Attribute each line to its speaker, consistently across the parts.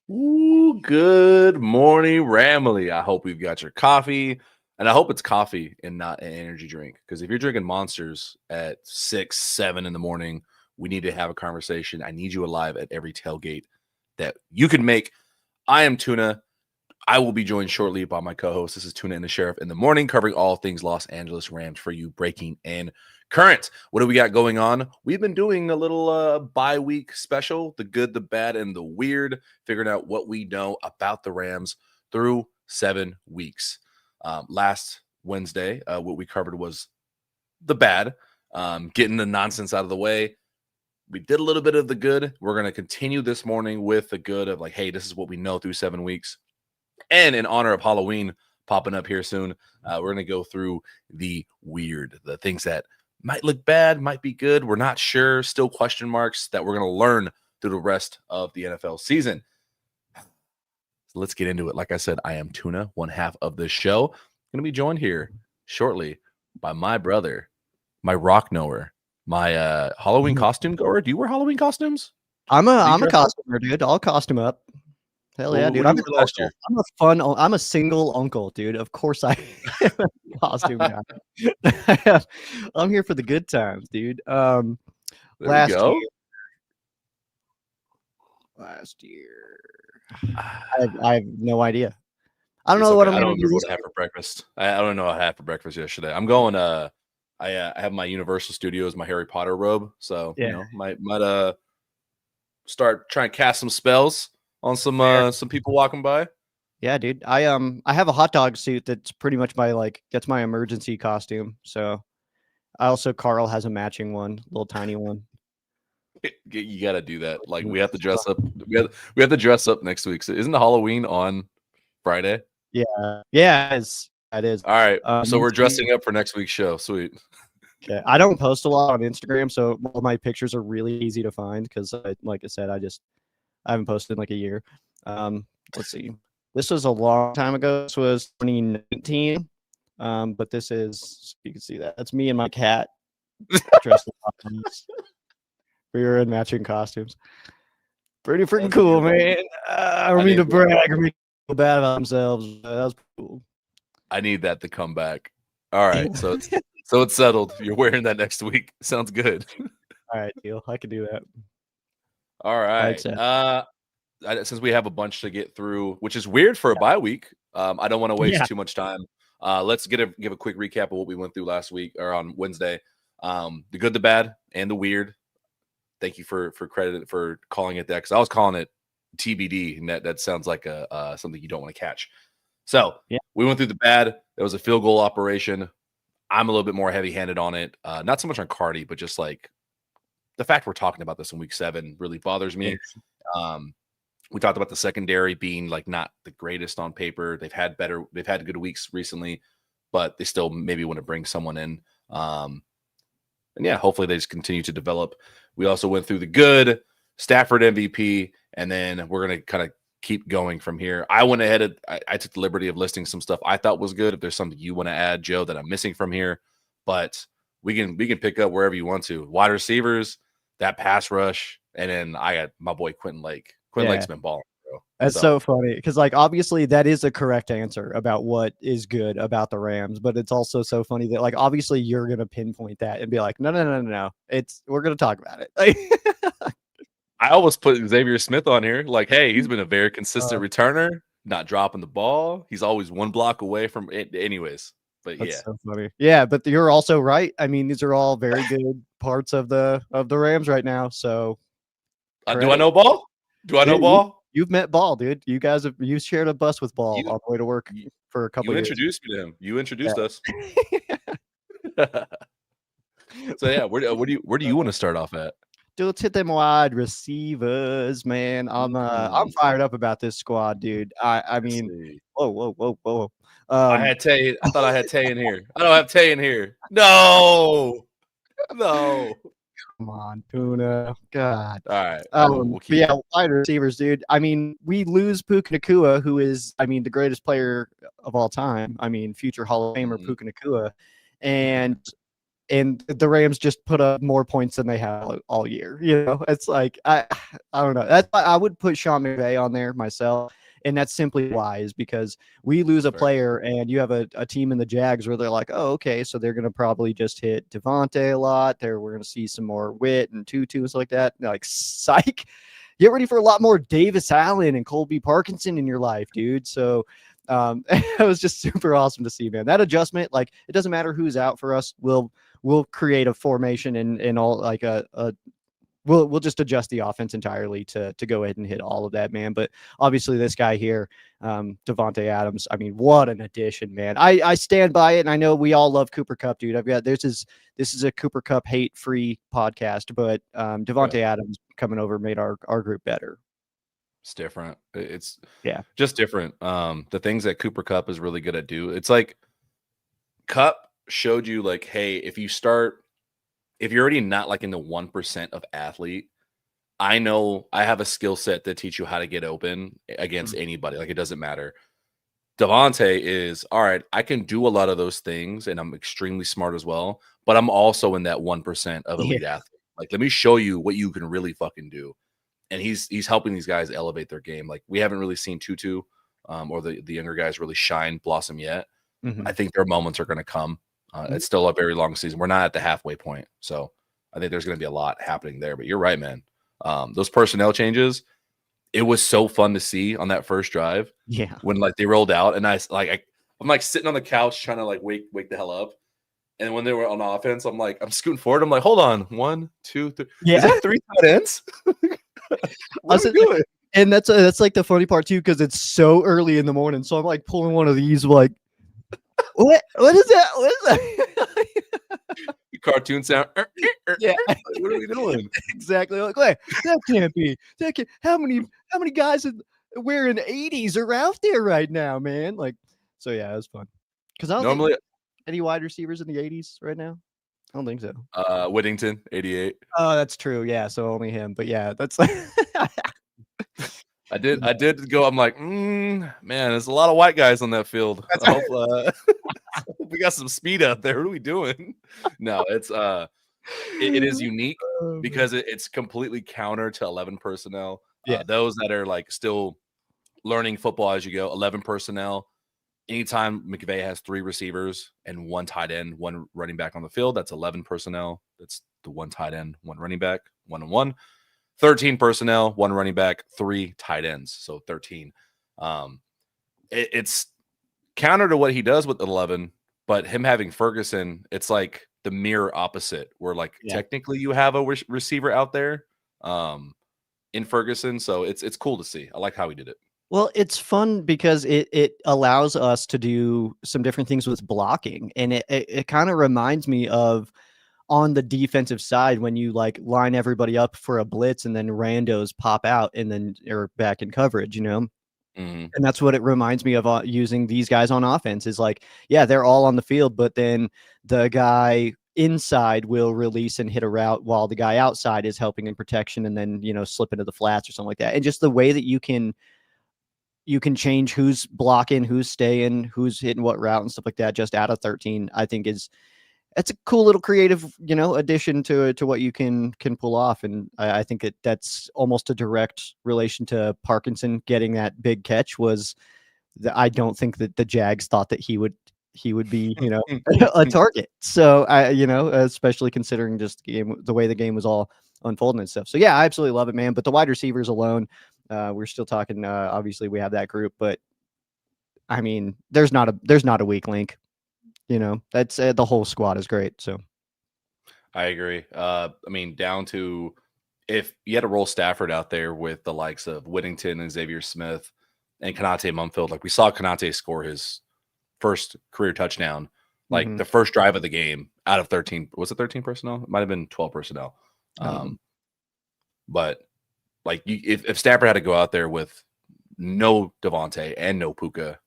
Speaker 1: Ooh, good morning, Ramily. I hope you've got your coffee, and I hope it's coffee and not an energy drink. Because if you're drinking Monsters at 6, 7 in the morning, we need to have a conversation. I need you alive at every tailgate that you can make. I am Tuna. I will be joined shortly by my co-host. This is Tuna and the Sheriff in the morning, covering all things Los Angeles Rams for you, breaking and current. What do we got going on? We've been doing a little bye-week special, the good, the bad, and the weird, figuring out what we know about the Rams through 7 weeks. Last Wednesday, what we covered was the bad, getting the nonsense out of the way. We did a little bit of the good. We're going to continue this morning with the good of like, hey, this is what we know through 7 weeks. And in honor of Halloween popping up here soon, we're going to go through the weird, the things that might look bad, might be good. We're not sure, still question marks that we're going to learn through the rest of the NFL season. So let's get into it. Like I said, I am Tuna, one half of this show. Going to be joined here shortly by my brother, my rock knower, my Halloween costume goer. Do you wear Halloween costumes?
Speaker 2: I'm a costumer, dude. I'll costume up. Hell yeah, dude.
Speaker 1: I'm last year.
Speaker 2: I'm a single uncle, dude. Of course I am a costume guy. I'm here for the good times, dude. Last year, I have no idea. I don't know what I'm going to do.
Speaker 1: What I had for breakfast. I don't know what I had for breakfast yesterday. I'm going. I have my Universal Studios, my Harry Potter robe. So might start trying to cast some spells on some people walking by.
Speaker 2: Yeah, dude. I have a hot dog suit that's pretty much that's my emergency costume. So Carl has a matching one, little tiny one.
Speaker 1: You got to do that. Like we have to dress up. We have to dress up next week. So isn't the Halloween on Friday?
Speaker 2: Yeah, it is.
Speaker 1: All right. So we're dressing up for next week's show. Sweet.
Speaker 2: Okay. I don't post a lot on Instagram, so all my pictures are really easy to find because, like I said, I haven't posted in like a year. Let's see. This was a long time ago. This was 2019. But this is, you can see that. That's me and my cat dressed in costumes. We were in matching costumes. Pretty freaking cool, man. I don't mean to brag or make people bad about themselves. That was cool.
Speaker 1: I need that to come back. All right. So it's settled. You're wearing that next week. Sounds good.
Speaker 2: All right, deal. I can do that.
Speaker 1: All right. Since we have a bunch to get through, which is weird for a bye week, I don't want to waste too much time. Let's give a quick recap of what we went through last week or on Wednesday. The good, the bad, and the weird. Thank you for credit for calling it that because I was calling it TBD, and that sounds like something you don't want to catch. So we went through the bad. There was a field goal operation. I'm a little bit more heavy-handed on it. Not so much on Cardi, but just like the fact we're talking about this in week 7 really bothers me. We talked about the secondary being like not the greatest on paper. They've had good weeks recently, but they still maybe want to bring someone in. And hopefully they just continue to develop. We also went through the good Stafford MVP, and then we're going to kind of keep going from here. I went ahead. I took the liberty of listing some stuff I thought was good. If there's something you want to add, Joe, that I'm missing from here, but we can pick up wherever you want to. Wide receivers, that pass rush, and then I got my boy Quentin Lake. Quentin Lake's been balling.
Speaker 2: That's so funny because, like, obviously that is a correct answer about what is good about the Rams, but it's also so funny that, like, obviously you're gonna pinpoint that and be like, no, we're gonna talk about it.
Speaker 1: I always put Xavier Smith on here, like, hey, he's been a very consistent returner, not dropping the ball. He's always one block away from it, anyways. But
Speaker 2: that's so funny. Yeah, but you're also right. I mean, these are all very good parts of the Rams right now. So,
Speaker 1: do I know ball? Do I know ball?
Speaker 2: You've met Ball, dude. You shared a bus with Ball on the way to work for a couple of years.
Speaker 1: You introduced me to him. You introduced us. So where do you want to start off at?
Speaker 2: Dude, let's hit them wide receivers, man. I'm fired up about this squad, dude. I mean, whoa.
Speaker 1: I thought I had Tay in here. I don't have Tay in here. No.
Speaker 2: Come on, Tuna. God.
Speaker 1: All right.
Speaker 2: Wide receivers, dude. I mean, we lose Puka Nacua, who is, the greatest player of all time. I mean, future Hall of Famer Puka Nacua. And and the Rams just put up more points than they have all year. It's like I don't know. That's why I would put Sean McVay on there myself. And that's simply why is because we lose a
Speaker 1: Fair.
Speaker 2: player and you have a team in the Jags where they're like, oh, okay, so they're going to probably just hit Devontae a lot. We're going to see some more Witt and Tutu and stuff like that. And like, psych, get ready for a lot more Davis Allen and Colby Parkinson in your life, dude. So it was just super awesome to see, man. That adjustment, like, it doesn't matter who's out for us. We'll create a formation and all like we'll just adjust the offense entirely to go ahead and hit all of that, man. But obviously this guy here, Devontae Adams, I mean, what an addition, man. I stand by it, and I know we all love Cooper Kupp, dude. This is a Cooper Kupp hate-free podcast, but Devontae Adams coming over made our group better.
Speaker 1: It's different. It's
Speaker 2: just
Speaker 1: different. The things that Cooper Kupp is really good at it's like Kupp showed you, like, hey, if you're already not like in the 1% of athlete, I know I have a skill set to teach you how to get open against anybody. Like, it doesn't matter. Devontae is, all right, I can do a lot of those things and I'm extremely smart as well, but I'm also in that 1% of elite athlete. Like, let me show you what you can really fucking do. And he's helping these guys elevate their game. Like, we haven't really seen Tutu or the younger guys really blossom yet. I think their moments are going to come. It's still a very long season. We're not at the halfway point. So I think there's going to be a lot happening there. But you're right, man. Those personnel changes, it was so fun to see on that first drive.
Speaker 2: Yeah.
Speaker 1: When like they rolled out and I'm like sitting on the couch trying to like wake the hell up. And when they were on offense, I'm scooting forward. I'm like, hold on. 1, 2, 3.
Speaker 2: Yeah.
Speaker 1: Is that 3 tight ends? What are we doing?
Speaker 2: And that's like the funny part too, because it's so early in the morning. So I'm like pulling one of these, like, what is that? What is that?
Speaker 1: Cartoon sound.
Speaker 2: Yeah.
Speaker 1: What are we doing?
Speaker 2: Exactly. Like, wait, that can't be. How many guys wearing 80s are out there right now, man? Like, so yeah, it was fun. Because I don't
Speaker 1: normally
Speaker 2: think any wide receivers in the 80s right now. I don't think so.
Speaker 1: Whittington, 88.
Speaker 2: Oh, that's true. Yeah, so only him. But yeah, that's like
Speaker 1: I did go. I'm like, man, there's a lot of white guys on that field. We got some speed out there. What are we doing? No, it's it is unique because it's completely counter to 11 personnel. Those that are like still learning football as you go, 11 personnel. Anytime McVay has 3 receivers and 1 tight end, 1 running back on the field, that's 11 personnel. That's the 1 tight end, 1 running back, 1-on-1. 13 personnel, 1 running back, 3 tight ends, so 13. It's counter to what he does with 11, but him having Ferguson, it's like the mirror opposite, where like technically you have a receiver out there in Ferguson, so it's cool to see. I like how he did it.
Speaker 2: Well, it's fun because it allows us to do some different things with blocking, and it kind of reminds me of on the defensive side when you like line everybody up for a blitz and then randos pop out and then you're back in coverage, And that's what it reminds me of using these guys on offense is like, yeah, they're all on the field, but then the guy inside will release and hit a route while the guy outside is helping in protection and then, slip into the flats or something like that. And just the way that you can change who's blocking, who's staying, who's hitting what route and stuff like that just out of 13, I think it's a cool little creative, addition to what you can pull off. And I think that's almost a direct relation to Parkinson getting that big catch was that I don't think that the Jags thought that he would be, a target. So especially considering just the way the game was all unfolding and stuff. So yeah, I absolutely love it, man. But the wide receivers alone, we're still talking, obviously we have that group, but I mean, there's not a weak link. That's the whole squad is great. So
Speaker 1: I agree. I mean, down to if you had to roll Stafford out there with the likes of Whittington and Xavier Smith and Konate Mumfield, like we saw Konate score his first career touchdown, like the first drive of the game out of 13. Was it 13 personnel? It might have been 12 personnel. But like if Stafford had to go out there with no Devontae and no Puka,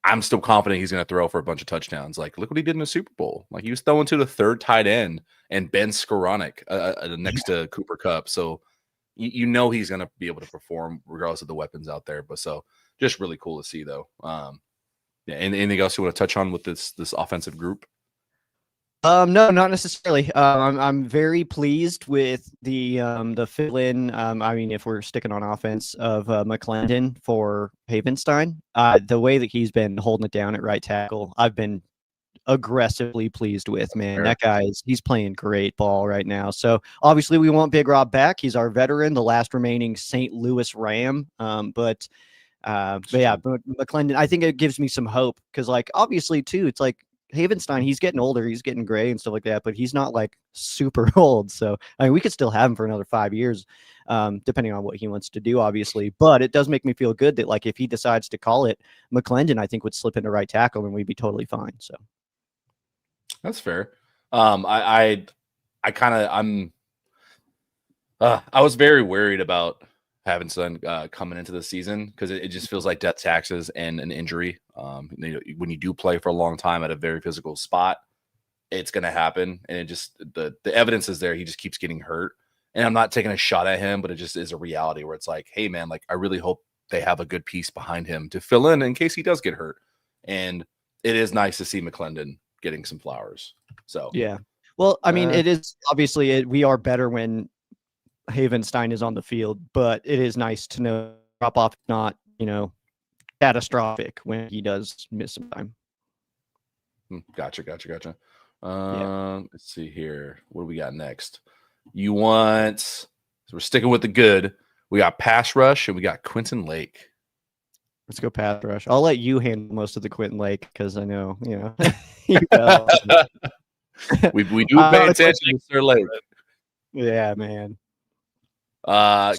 Speaker 1: I'm still confident he's going to throw for a bunch of touchdowns. Like, look what he did in the Super Bowl. Like, he was throwing to the 3rd tight end and Ben Skoranek next to Cooper Kupp. So, he's going to be able to perform regardless of the weapons out there. But so, just really cool to see, though. Anything else you want to touch on with this offensive group?
Speaker 2: No, not necessarily. I'm very pleased with the fill-in. I mean, if we're sticking on offense of McClendon for Havenstein, the way that he's been holding it down at right tackle, I've been aggressively pleased with, man.
Speaker 1: Fair.
Speaker 2: That he's playing great ball right now. So obviously we want Big Rob back. He's our veteran, the last remaining St. Louis Ram. But yeah, McClendon, I think it gives me some hope because, like, obviously too, it's like Havenstein, he's getting older, he's getting gray and stuff like that, but he's not like super old. So I mean, we could still have him for another 5 years, depending on what he wants to do, obviously. But it does make me feel good that, like, if he decides to call it, McClendon, I think would slip into right tackle and we'd be totally fine. So
Speaker 1: That's fair. I kind of I was very worried about having Son coming into the season because it just feels like death taxes and an injury. When you do play for a long time at a very physical spot, it's going to happen, and it just the evidence is there. He just keeps getting hurt, and I'm not taking a shot at him, but it just is a reality where it's like, hey man, like I really hope they have a good piece behind him to fill in case he does get hurt, and it is nice to see McClendon getting some flowers. So
Speaker 2: yeah. Well, I mean, it is obviously we are better when Havenstein is on the field, but it is nice to know drop off not, catastrophic when he does miss some time.
Speaker 1: Gotcha.
Speaker 2: Yeah.
Speaker 1: Let's see here. What do we got next? So we're sticking with the good. We got pass rush and we got Quentin Lake.
Speaker 2: Let's go pass rush. I'll let you handle most of the Quentin Lake because I know, you
Speaker 1: we do pay attention to Sir Lake.
Speaker 2: Yeah, man.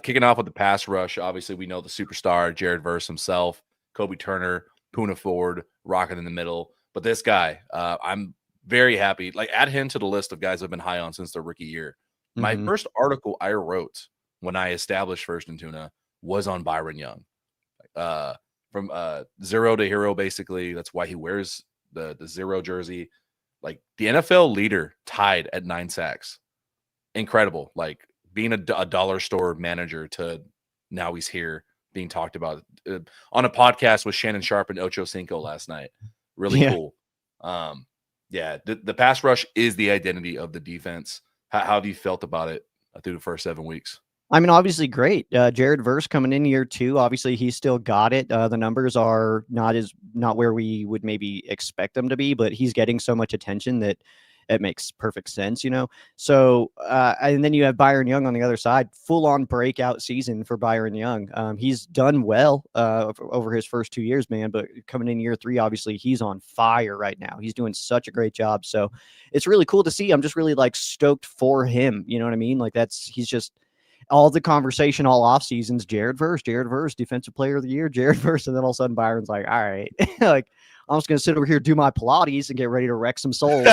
Speaker 1: Kicking off with the pass rush, obviously we know the superstar Jared Verse himself, Kobe Turner, Puna Ford, Rocket in the middle. But this guy, I'm very happy. Like, add him to the list of guys I've been high on since their rookie year. My first article I wrote when I established First and Tuna was on Byron Young. From zero to hero, basically. That's why he wears the zero jersey. Like, the NFL leader tied at 9 sacks. Incredible. Like, being a dollar store manager to now he's here being talked about on a podcast with Shannon Sharp and Ocho Cinco last night. Really cool. The pass rush is the identity of the defense. How have you felt about it through the first 7 weeks?
Speaker 2: I mean, obviously great. Jared Verse coming in year 2. Obviously, he's still got it. The numbers are not where we would maybe expect them to be, but he's getting so much attention that it makes perfect sense, So, and then you have Byron Young on the other side, full on breakout season for Byron Young. He's done well over his first 2 years, man. But coming in year 3, obviously he's on fire right now. He's doing such a great job. So it's really cool to see. I'm just really like stoked for him. You know what I mean? Like he's just all the conversation all off seasons. Jared Verse, defensive player of the year, Jared Verse. And then all of a sudden Byron's like, all right, like, I'm just going to sit over here, do my Pilates and get ready to wreck some souls.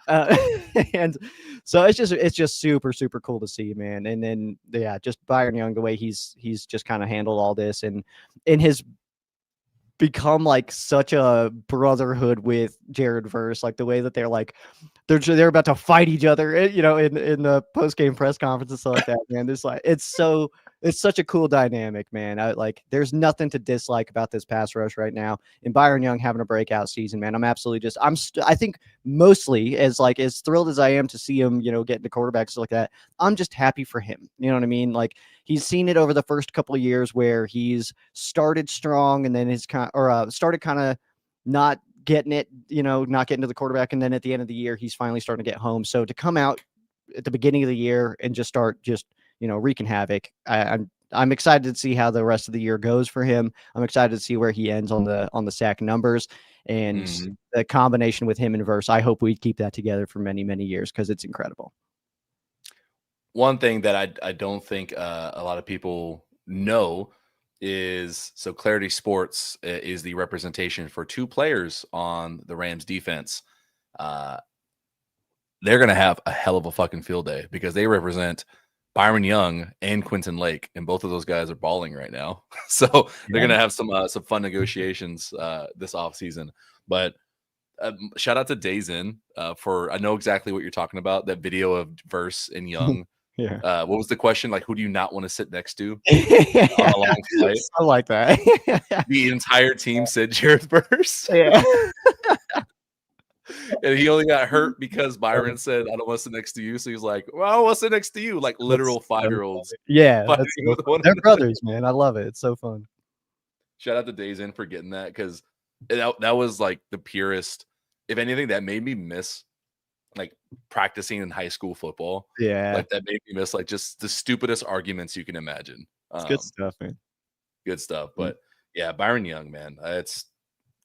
Speaker 2: And so it's just super, super cool to see, man. And then, yeah, just Byron Young, the way he's just kind of handled all this and in his become like such a brotherhood with Jared Verse, like the way that they're like they're about to fight each other, in the post game press conference and stuff like that. Man, it's such a cool dynamic, man. There's nothing to dislike about this pass rush right now. And Byron Young having a breakout season, man. I'm absolutely I think mostly as thrilled as I am to see him, getting the quarterbacks like that. I'm just happy for him. You know what I mean? Like, he's seen it over the first couple of years where he's started strong and then started kind of not getting it, not getting to the quarterback. And then at the end of the year, he's finally starting to get home. So to come out at the beginning of the year and just start wreaking havoc, I'm excited to see how the rest of the year goes for him. I'm excited to see where he ends on the sack numbers and the combination with him and Verse. I hope we keep that together for many, many years because it's incredible.
Speaker 1: One thing that I don't think a lot of people know is Clarity Sports is the representation for 2 players on the Rams defense. They're going to have a hell of a fucking field day because they represent Byron Young and Quentin Lake, and both of those guys are balling right now. So they're going to have some fun negotiations this offseason. But shout out to Days In for, I know exactly what you're talking about, that video of Verse and Young.
Speaker 2: Yeah.
Speaker 1: What was the question? Like, who do you not want to sit next to on a long flight?
Speaker 2: I like that.
Speaker 1: The entire team said Jared Verse.
Speaker 2: Yeah.
Speaker 1: And he only got hurt because Byron said, "I don't want to sit next to you." So he's like, "Well, I want to sit next to you." Like
Speaker 2: That's
Speaker 1: literal
Speaker 2: so
Speaker 1: 5-year-olds
Speaker 2: funny. Yeah,
Speaker 1: fighting
Speaker 2: that's so
Speaker 1: with
Speaker 2: funny.
Speaker 1: one
Speaker 2: They're
Speaker 1: another.
Speaker 2: brothers, man. I love it. It's so fun.
Speaker 1: Shout out to Days In for getting that because that was like the purest. If anything, that made me miss like practicing in high school football.
Speaker 2: Yeah,
Speaker 1: Like that made me miss like just the stupidest arguments you can imagine.
Speaker 2: it's good stuff, man.
Speaker 1: Good stuff.
Speaker 2: Mm.
Speaker 1: But yeah, Byron Young, man, it's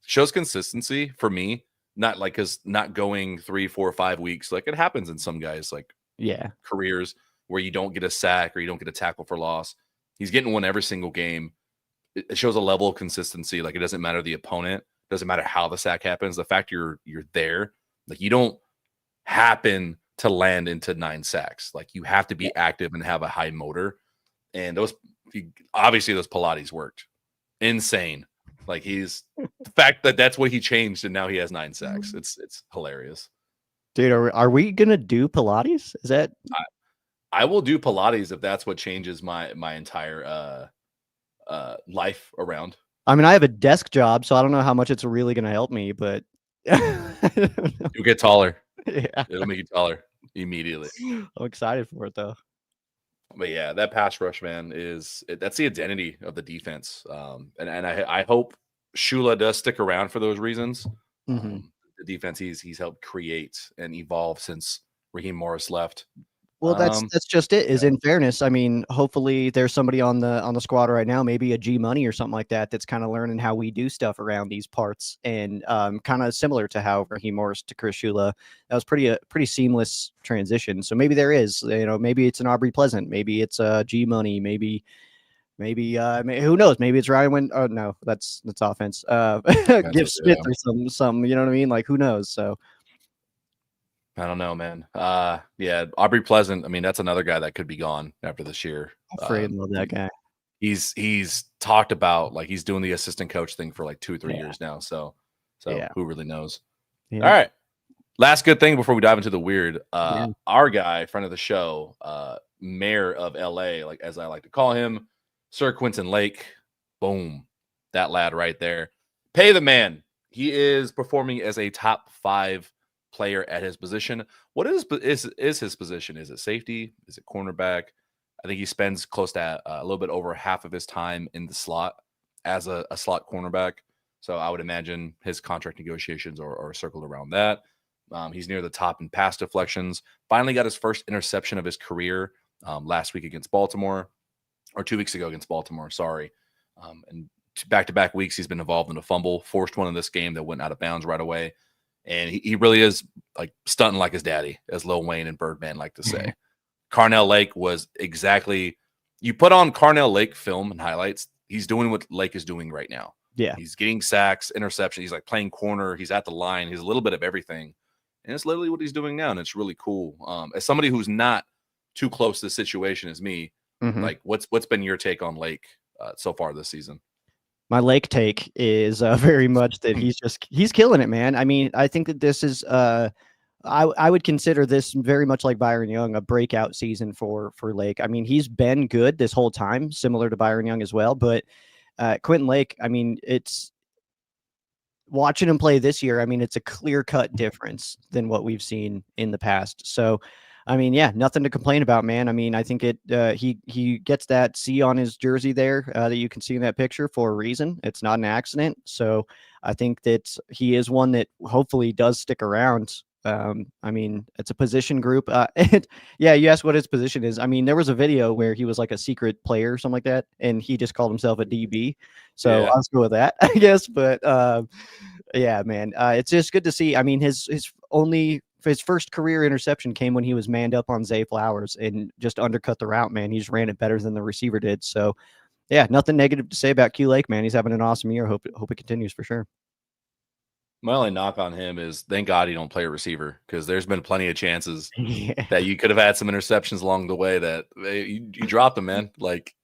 Speaker 1: shows consistency for me. Not like because not going 3, 4, 5 weeks. Like it happens in some guys like
Speaker 2: Yeah,
Speaker 1: careers where you don't get a sack or you don't get a tackle for loss. He's getting one every single game. It shows a level of consistency. Like it doesn't matter the opponent, doesn't matter how the sack happens. The fact you're there, like you don't happen to land into 9 sacks. Like you have to
Speaker 2: yeah.
Speaker 1: be active and have a high motor. And obviously those Pilates worked. Insane. Like he's the fact that that's what he changed and now he has 9 sacks. It's hilarious.
Speaker 2: Dude, are we gonna do Pilates? Is that
Speaker 1: I will do Pilates if that's what changes my entire life around.
Speaker 2: I mean, I have a desk job, so I don't know how much it's really gonna help me, but I don't know.
Speaker 1: You'll get taller.
Speaker 2: Yeah.
Speaker 1: It'll make you taller immediately.
Speaker 2: I'm excited for it though.
Speaker 1: But yeah, that pass rush, man, that's the identity of the defense. And I hope Shula does stick around for those reasons.
Speaker 2: Mhm.
Speaker 1: The defense he's helped create and evolve since Raheem Morris left.
Speaker 2: Well, that's
Speaker 1: Um,
Speaker 2: just it. Is
Speaker 1: yeah.
Speaker 2: in fairness, I mean, hopefully there's somebody on the squad right now, maybe a G Money or something like that, that's kind of learning how we do stuff around these parts, and kind of similar to how Raheem Morris to Chris Shula. That was pretty seamless transition. So maybe there is, maybe it's an Aubrey Pleasant, maybe it's a G Money, maybe who knows? Maybe it's Ryan Win. Oh no, that's offense. Give Smith or some. You know what I mean? Like who knows? So.
Speaker 1: I don't know, man. Yeah, Aubrey Pleasant. I mean, that's another guy that could be gone after this year.
Speaker 2: I freaking love that guy.
Speaker 1: He's talked about like he's doing the assistant coach thing for like 2 or 3 years now. So
Speaker 2: Yeah.
Speaker 1: who really knows?
Speaker 2: Yeah.
Speaker 1: All right. Last good thing before we dive into the weird.
Speaker 2: Yeah.
Speaker 1: Our guy, friend of the show, mayor of LA, like as I like to call him, Sir Quentin Lake. Boom. That lad right there. Pay the man. He is performing as a top 5 player at his position. What is his position? Is it safety? Is it cornerback? I think he spends close to a little bit over half of his time in the slot as a slot cornerback. So I would imagine his contract negotiations are circled around that. He's near the top in pass deflections. Finally got his first interception of his career last week against Baltimore, or 2 weeks ago against Baltimore. Sorry. And back-to-back weeks he's been involved in a fumble, forced one in this game that went out of bounds right away. And he really is like stunting like his daddy, as Lil Wayne and Birdman like to say. Carnell Lake was exactly – you put on Carnell Lake film and highlights, he's doing what Lake is doing right now.
Speaker 2: Yeah.
Speaker 1: He's getting sacks, interception. He's like playing corner. He's at the line. He's a little bit of everything. And it's literally what he's doing now, and it's really cool. As somebody who's not too close to the situation as me, like what's been your take on Lake so far this season?
Speaker 2: My Lake take is very much that he's killing it, man. I mean, I think that this is I would consider this very much like Byron Young, a breakout season for Lake. I mean, he's been good this whole time, similar to Byron Young as well. But Quentin Lake, I mean, it's watching him play this year. I mean, it's a clear-cut difference than what we've seen in the past. So, I mean, yeah, nothing to complain about, man. I mean, I think he gets that C on his jersey there that you can see in that picture for a reason. It's not an accident. So I think that he is one that hopefully does stick around. I mean, it's a position group. And yeah, you asked what his position is. I mean, there was a video where he was like a secret player or something like that, and he just called himself a DB. So
Speaker 1: Yeah.
Speaker 2: I'll go with that, I guess. But yeah, man, it's just good to see. I mean, his first career interception came when he was manned up on Zay Flowers and just undercut the route, man. He just ran it better than the receiver did. So, yeah, nothing negative to say about Q Lake, man. He's having an awesome year. Hope it continues for sure.
Speaker 1: My only knock on him is thank God he don't play a receiver, because there's been plenty of chances
Speaker 2: Yeah.
Speaker 1: that you could have had some interceptions along the way that you dropped them, man. Like,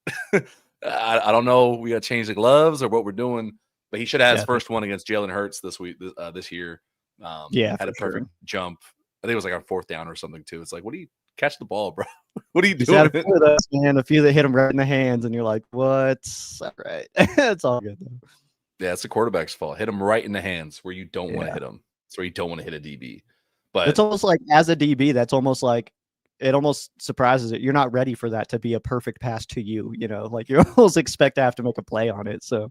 Speaker 1: I don't know, we got to change the gloves or what we're doing, but he should have had his first one against Jalen Hurts this year.
Speaker 2: Yeah,
Speaker 1: had a
Speaker 2: for
Speaker 1: perfect jump. I think it was like on 4th down or something too. It's like, what do you catch the ball, bro? What are you
Speaker 2: He's
Speaker 1: doing?
Speaker 2: had a few of those, man. A few that hit him right in the hands, and you're like, "What's all right?" It's all good though.
Speaker 1: Yeah, it's the quarterback's fault. Hit him right in the hands where you don't want to hit him. moments where you don't want to hit a DB.
Speaker 2: It's
Speaker 1: But
Speaker 2: almost like as a DB, that's almost like it almost surprises it. You're not ready for that to be a perfect pass to you. Like you almost expect to have to make a play on it. So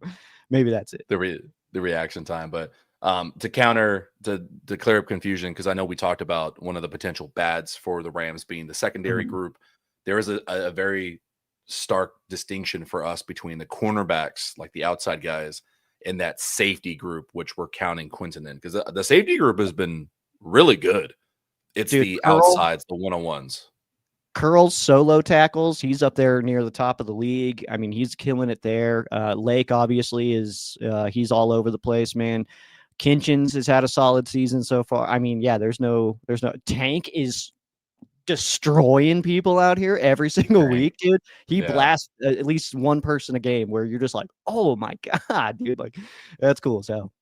Speaker 2: maybe that's it.
Speaker 1: the reaction time. But to clear up confusion, because I know we talked about one of the potential bads for the Rams being the secondary group. There is a very stark distinction for us between the cornerbacks, like the outside guys, and that safety group, which we're counting Quinton in, because the safety group has been really good. It's
Speaker 2: Dude,
Speaker 1: the outsides, the one-on-ones.
Speaker 2: Curl's solo tackles, he's up there near the top of the league. I mean, he's killing it there. Lake obviously is he's all over the place, man. Kinchins has had a solid season so far. I mean, yeah, there's no Tank is destroying people out here every single week, dude. He blasts at least one person a game where you're just like, oh my God, dude. Like, that's cool as hell.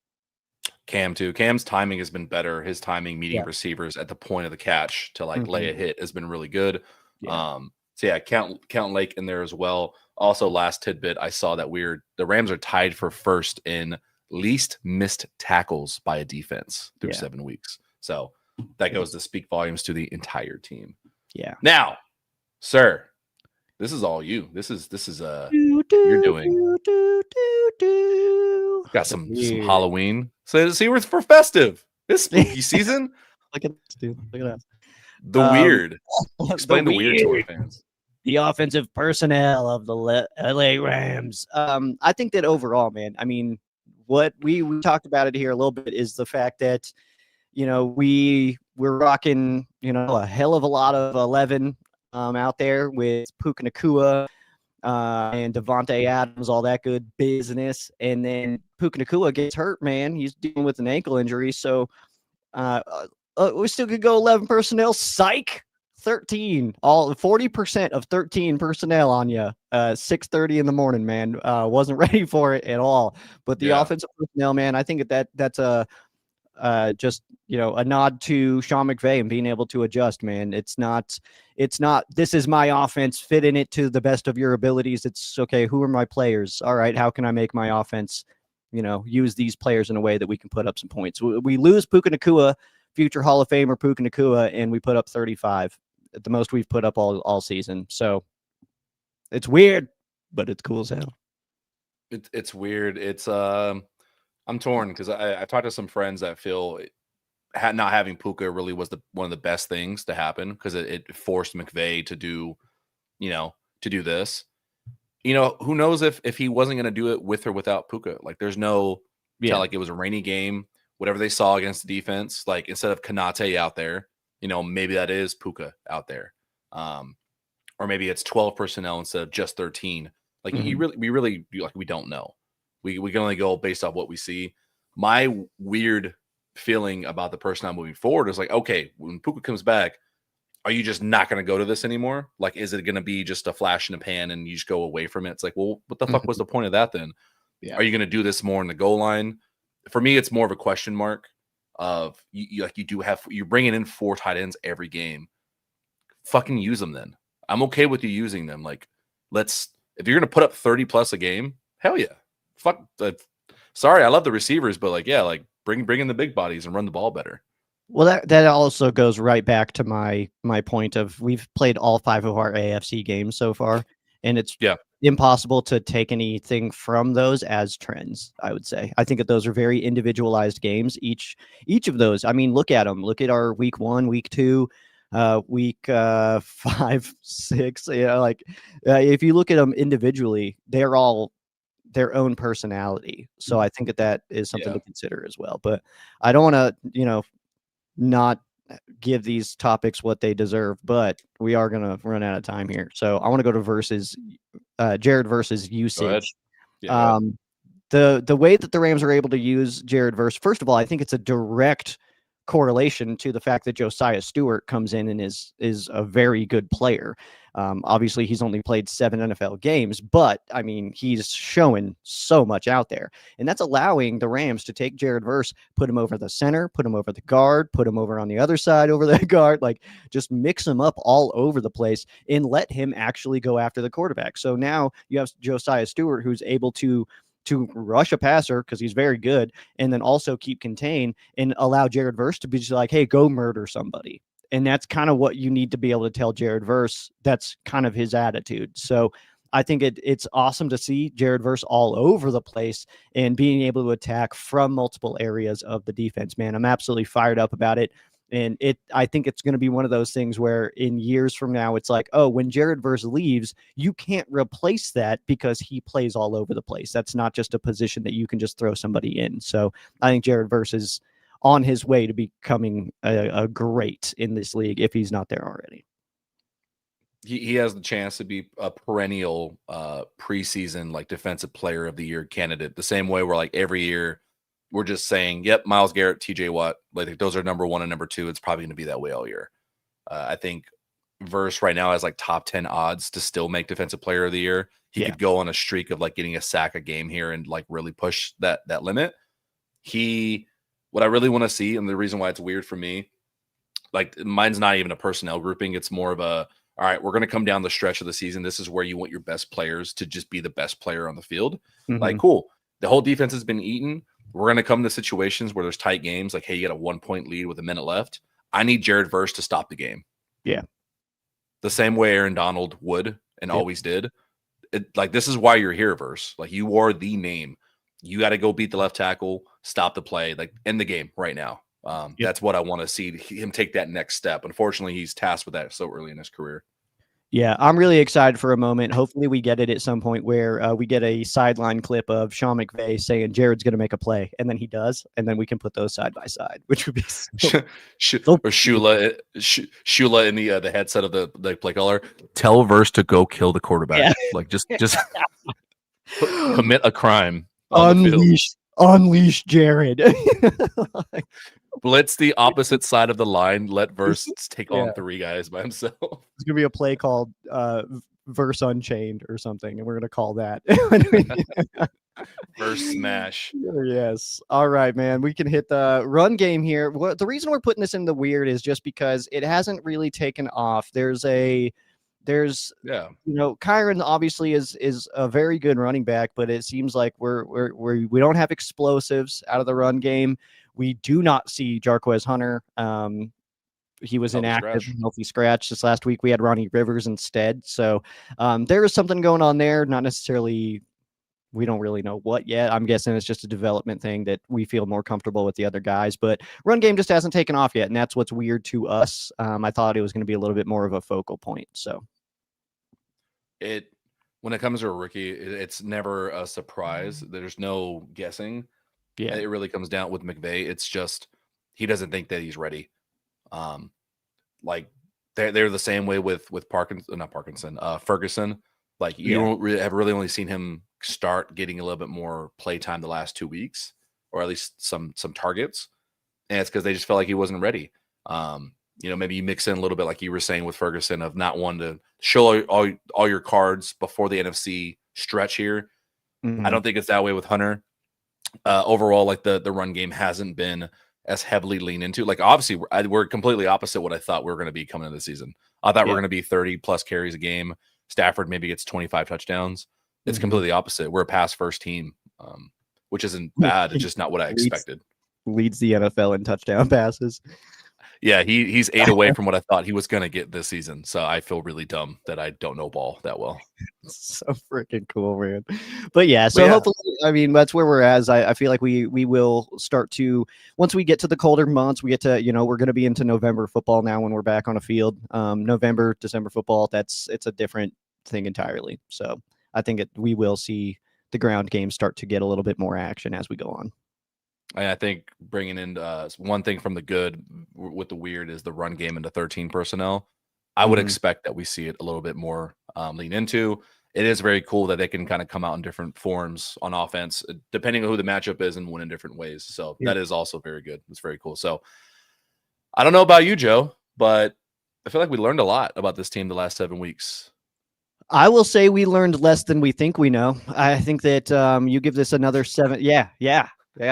Speaker 1: Cam too. Cam's timing has been better. His timing meeting receivers at the point of the catch to like lay a hit has been really good. So yeah, count Lake in there as well. Also, last tidbit, I saw that the Rams are tied for first in least missed tackles by a defense through 7 weeks. So that goes to speak volumes to the entire team.
Speaker 2: Yeah.
Speaker 1: Now, sir, this is all you. This is you're doing. Got some Halloween. So see, we're for festive. It's spooky season.
Speaker 2: Look at this, dude. Look at that.
Speaker 1: The weird. Explain the weird to our fans.
Speaker 2: The offensive personnel of the LA Rams. I think that overall, man, I mean, what we talked about it here a little bit is the fact that, we're rocking, a hell of a lot of 11 out there with Puka Nacua and Devontae Adams, all that good business. And then Puka Nacua gets hurt, man. He's dealing with an ankle injury. So we still could go 11 personnel. Psych. 13, all 40% of 13 personnel on you. 6:30 in the morning, man. Wasn't ready for it at all. But the offensive personnel, man, I think that's just a nod to Sean McVay and being able to adjust, man. It's not this is my offense, fit in it to the best of your abilities. It's okay, who are my players? All right, how can I make my offense use these players in a way that we can put up some points? We lose Puka Nacua, future Hall of Famer Puka Nacua, and we put up 35 at the most we've put up all season. So it's weird, but it's cool as hell.
Speaker 1: It's weird. It's I'm torn because I talked to some friends that feel not having Puka really was one of the best things to happen, because it forced McVay to do this. Who knows if he wasn't going to do it with or without Puka? Like, there's no like it was a rainy game. Whatever they saw against the defense, like instead of Kanate out there, maybe that is Puka out there, or maybe it's 12 personnel instead of just 13. Like we really we don't know. We can only go based off what we see. My weird feeling about the personnel moving forward is like, okay, when Puka comes back, are you just not going to go to this anymore? Like, is it going to be just a flash in the pan and you just go away from it? It's like, well, what the fuck was the point of that then? Yeah. Are you going to do this more in the goal line? For me, it's more of a question mark of you're bringing in 4 tight ends every game. Fucking use them then. I'm okay with you using them. Like, if you're going to put up 30 plus a game, hell yeah. Fuck. Sorry, I love the receivers, but bring in the big bodies and run the ball better.
Speaker 2: Well, that also goes right back to my point of we've played all 5 of our AFC games so far, and it's impossible to take anything from those as trends. I would say I think that those are very individualized games. Each of those. I mean, look at them. Look at our week 1, week 2, week 5, 6. If you look at them individually, they're all their own personality. So I think that is something to consider as well. But I don't want to, not give these topics what they deserve, but we are going to run out of time here. So I want to go to Jared versus usage. The way that the Rams are able to use Jared versus, first of all, I think it's a direct correlation to the fact that Josiah Stewart comes in and is a very good player. Obviously, he's only played 7 NFL games, but I mean, he's showing so much out there, and that's allowing the Rams to take Jared Verse, put him over the center, put him over the guard, put him over on the other side over the guard, like just mix him up all over the place and let him actually go after the quarterback. So now you have Josiah Stewart, who's able to to rush a passer because he's very good, and then also keep contained and allow Jared Verse to be just like, hey, go murder somebody. And that's kind of what you need to be able to tell Jared Verse. That's kind of his attitude. So I think it's awesome to see Jared Verse all over the place and being able to attack from multiple areas of the defense. Man, I'm absolutely fired up about it. And I think it's going to be one of those things where in years from now, it's like, oh, when Jared Verse leaves, you can't replace that because he plays all over the place. That's not just a position that you can just throw somebody in. So I think Jared Verse is on his way to becoming a great in this league if he's not there already.
Speaker 1: He has the chance to be a perennial preseason like defensive player of the year candidate. The same way we're like every year we're just saying, yep, Myles Garrett, TJ Watt, like those are number 1 and number 2. It's probably going to be that way all year. I think Verse right now has like top 10 odds to still make defensive player of the year. He could go on a streak of like getting a sack a game here and like really push that limit. What I really want to see, and the reason why it's weird for me, like mine's not even a personnel grouping. It's more of a, all right, we're going to come down the stretch of the season. This is where you want your best players to just be the best player on the field. Like, cool. The whole defense has been eaten. We're going to come to situations where there's tight games. Like, hey, you got a 1-point lead with a minute left. I need Jared Verse to stop the game.
Speaker 2: Yeah.
Speaker 1: The same way Aaron Donald would and always did. Like, this is why you're here, Verse. Like, you are the name. You got to go beat the left tackle, stop the play, like end the game right now. That's what I want to see him take that next step. Unfortunately, he's tasked with that so early in his career.
Speaker 2: Yeah, I'm really excited for a moment. Hopefully we get it at some point where we get a sideline clip of Sean McVay saying Jared's going to make a play, and then he does, and then we can put those side by side, which would be
Speaker 1: or Shula in the headset of the play caller. Tell Verse to go kill the quarterback. Like just commit a crime.
Speaker 2: Unleash Jared.
Speaker 1: Blitz the opposite side of the line. Let Verse take on 3 guys by himself.
Speaker 2: It's gonna be a play called Verse Unchained or something, and we're gonna call that
Speaker 1: Verse Smash.
Speaker 2: Yes. All right, man. We can hit the run game here. The reason we're putting this in the weird is just because it hasn't really taken off. There's Kyron obviously is a very good running back, but it seems like we don't have explosives out of the run game. We do not see Jarquez Hunter. He was inactive, healthy scratch this last week. We had Ronnie Rivers instead. So there is something going on there. Not necessarily, we don't really know what yet. I'm guessing it's just a development thing that we feel more comfortable with the other guys. But run game just hasn't taken off yet, and that's what's weird to us. I thought it was going to be a little bit more of a focal point. So
Speaker 1: when it comes to a rookie, it's never a surprise. There's no guessing. Yeah, it really comes down with McVay. It's just he doesn't think that he's ready. Like they're the same way with Ferguson. Like you don't really only seen him start getting a little bit more play time the last 2 weeks, or at least some targets, and it's because they just felt like he wasn't ready. Maybe you mix in a little bit like you were saying with Ferguson of not wanting to show all your cards before the NFC stretch here. I don't think it's that way with Hunter. Overall, like the run game hasn't been as heavily leaned into. Like obviously we're completely opposite what I thought we were going to be coming into the season. I thought we we're going to be 30 plus carries a game. Stafford maybe gets 25 touchdowns. It's completely opposite. We're a pass first team, which isn't bad. It's just not what I expected.
Speaker 2: Leads the NFL in touchdown passes.
Speaker 1: Yeah, he's 8 away from what I thought he was going to get this season. So I feel really dumb that I don't know ball that well.
Speaker 2: So freaking cool, man. But yeah, so hopefully, I mean, that's where we're at. I feel like we will start to, once we get to the colder months, we get to, we're going to be into November football now when we're back on a field. November, December football, it's a different thing entirely. So I think we will see the ground game start to get a little bit more action as we go on.
Speaker 1: I think bringing in one thing from the good with the weird is the run game into 13 personnel. I would expect that we see it a little bit more lean into. It is very cool that they can kind of come out in different forms on offense, depending on who the matchup is and win in different ways. So that is also very good. It's very cool. So I don't know about you, Joe, but I feel like we learned a lot about this team the last 7 weeks.
Speaker 2: I will say we learned less than we think we know. I think that you give this another 7. Yeah,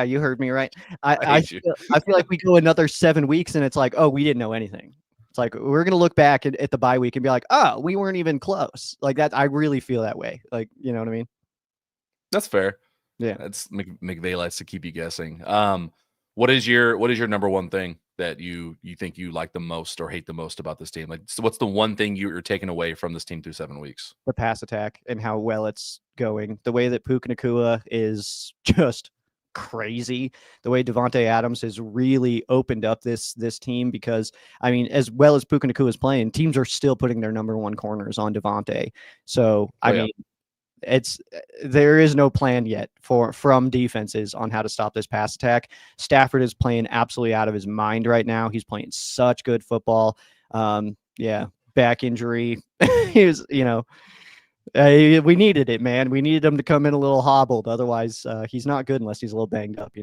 Speaker 2: you heard me right. I feel like we go another 7 weeks and it's like, oh, we didn't know anything. It's like we're going to look back at the bye week and be like, oh, we weren't even close. Like that. I really feel that way. Like, you know what I mean?
Speaker 1: That's fair.
Speaker 2: Yeah.
Speaker 1: That's McVay likes to keep you guessing. What is your number one thing that you think you like the most or hate the most about this team? Like, so what's the one thing you're taking away from this team through 7 weeks?
Speaker 2: The pass attack and how well it's going. The way that Puka Nacua is just crazy. The way Devontae Adams has really opened up this team because, I mean, as well as Puka Nacua is playing, teams are still putting their number one corners on Devontae. So, I mean, there is no plan yet from defenses on how to stop this pass attack. Stafford is playing absolutely out of his mind right now. He's playing such good football. Back injury. He was, we needed it, man. We needed him to come in a little hobbled. Otherwise, he's not good unless he's a little banged up,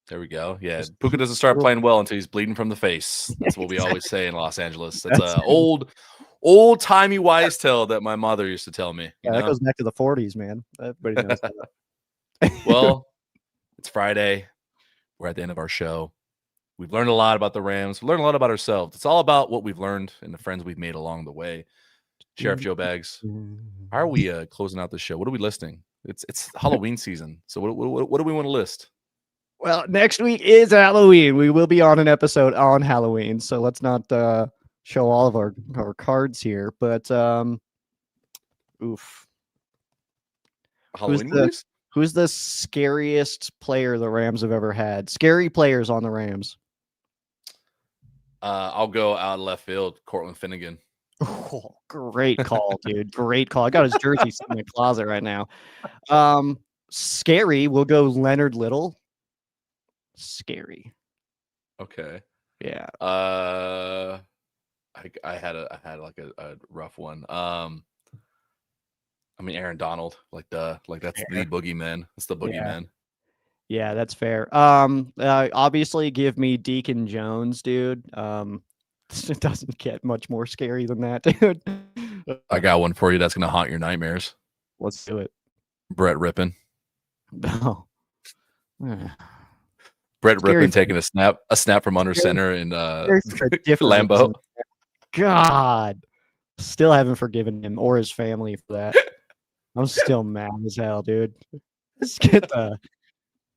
Speaker 1: There we go. Yeah, Puka doesn't start playing well until he's bleeding from the face. That's what we always say in Los Angeles. That's a old timey wise tale that my mother used to tell me.
Speaker 2: That goes back to the 40s, man. Everybody knows that.
Speaker 1: Well, it's Friday. We're at the end of our show. We've learned a lot about the Rams. We've learned a lot about ourselves. It's all about what we've learned and the friends we've made along the way. Sheriff Joe Bags, how are we closing out the show? What are we listing? It's Halloween season. So what do we want to list?
Speaker 2: Well, next week is Halloween. We will be on an episode on Halloween. So let's not show all of our cards here. But
Speaker 1: Halloween movies?
Speaker 2: Who's the scariest player the Rams have ever had? Scary players on the Rams.
Speaker 1: I'll go out of left field. Cortland Finnegan.
Speaker 2: Oh, great call, dude. Great call. I got his jersey in the closet right now. Scary. We'll go Leonard Little. Scary.
Speaker 1: Okay.
Speaker 2: Yeah.
Speaker 1: I had like a rough one. I mean Aaron Donald, that's the boogeyman. That's the boogeyman.
Speaker 2: Yeah, that's fair. Obviously give me Deacon Jones, dude. It doesn't get much more scary than that, dude.
Speaker 1: I got one for you that's gonna haunt your nightmares.
Speaker 2: Let's do it.
Speaker 1: Brett Rippon.
Speaker 2: No.
Speaker 1: Brett Rippon taking a snap from under center in Lambeau.
Speaker 2: God. Still haven't forgiven him or his family for that. I'm still mad as hell, dude. Let's get the